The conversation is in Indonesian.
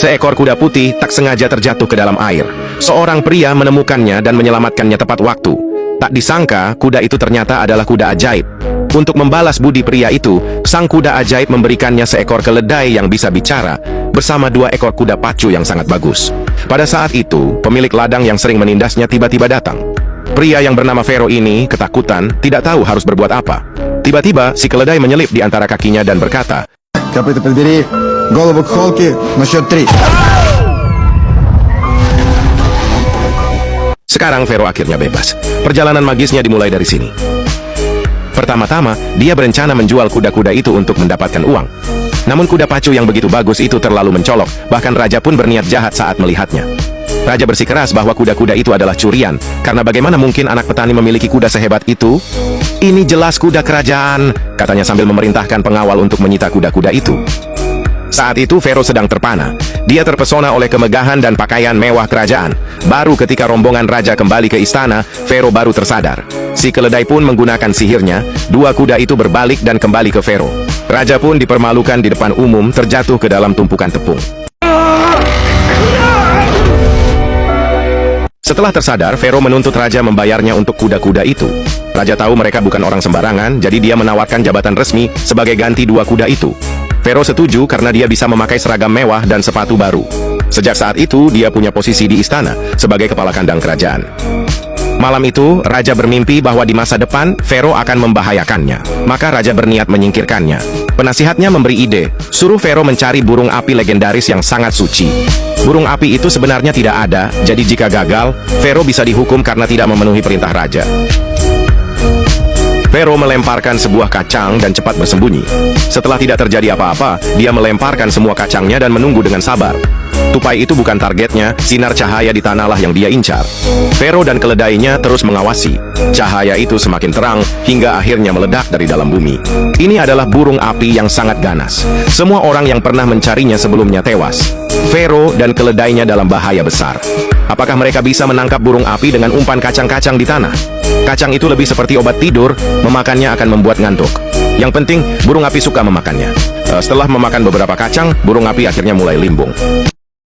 Seekor kuda putih tak sengaja terjatuh ke dalam air. Seorang pria menemukannya dan menyelamatkannya tepat waktu. Tak disangka, kuda itu ternyata adalah kuda ajaib. Untuk membalas budi pria itu, sang kuda ajaib memberikannya seekor keledai yang bisa bicara, bersama 2 ekor kuda pacu yang sangat bagus. Pada saat itu, pemilik ladang yang sering menindasnya tiba-tiba datang. Pria yang bernama Vero ini ketakutan, tidak tahu harus berbuat apa. Tiba-tiba, si keledai menyelip di antara kakinya dan berkata, Копыта подбери, голову к холке, на счет 3. Sekarang Vero akhirnya bebas. Perjalanan magisnya dimulai dari sini. Pertama-tama, dia berencana menjual kuda-kuda itu untuk mendapatkan uang. Namun kuda pacu yang begitu bagus itu terlalu mencolok, bahkan raja pun berniat jahat saat melihatnya. Raja bersikeras bahwa kuda-kuda itu adalah curian, karena bagaimana mungkin anak petani memiliki kuda sehebat itu? Ini jelas kuda kerajaan, katanya sambil memerintahkan pengawal untuk menyita kuda-kuda itu. Saat itu Vero sedang terpana. Dia terpesona oleh kemegahan dan pakaian mewah kerajaan. Baru ketika rombongan raja kembali ke istana, Vero baru tersadar. Si keledai pun menggunakan sihirnya, 2 kuda itu berbalik dan kembali ke Vero. Raja pun dipermalukan di depan umum, terjatuh ke dalam tumpukan tepung. Setelah tersadar, Vero menuntut raja membayarnya untuk kuda-kuda itu. Raja tahu mereka bukan orang sembarangan, jadi dia menawarkan jabatan resmi sebagai ganti 2 kuda itu. Vero setuju karena dia bisa memakai seragam mewah dan sepatu baru. Sejak saat itu, dia punya posisi di istana sebagai kepala kandang kerajaan. Malam itu, raja bermimpi bahwa di masa depan, Vero akan membahayakannya. Maka raja berniat menyingkirkannya. Penasihatnya memberi ide, suruh Vero mencari burung api legendaris yang sangat suci. Burung api itu sebenarnya tidak ada, jadi jika gagal, Vero bisa dihukum karena tidak memenuhi perintah raja. Vero melemparkan sebuah kacang dan cepat bersembunyi. Setelah tidak terjadi apa-apa, dia melemparkan semua kacangnya dan menunggu dengan sabar. Tupai itu bukan targetnya, sinar cahaya di tanahlah yang dia incar. Vero dan keledainya terus mengawasi. Cahaya itu semakin terang, hingga akhirnya meledak dari dalam bumi. Ini adalah burung api yang sangat ganas. Semua orang yang pernah mencarinya sebelumnya tewas. Vero dan keledainya dalam bahaya besar. Apakah mereka bisa menangkap burung api dengan umpan kacang-kacang di tanah? Kacang itu lebih seperti obat tidur, memakannya akan membuat ngantuk. Yang penting, burung api suka memakannya. Setelah memakan beberapa kacang, burung api akhirnya mulai limbung.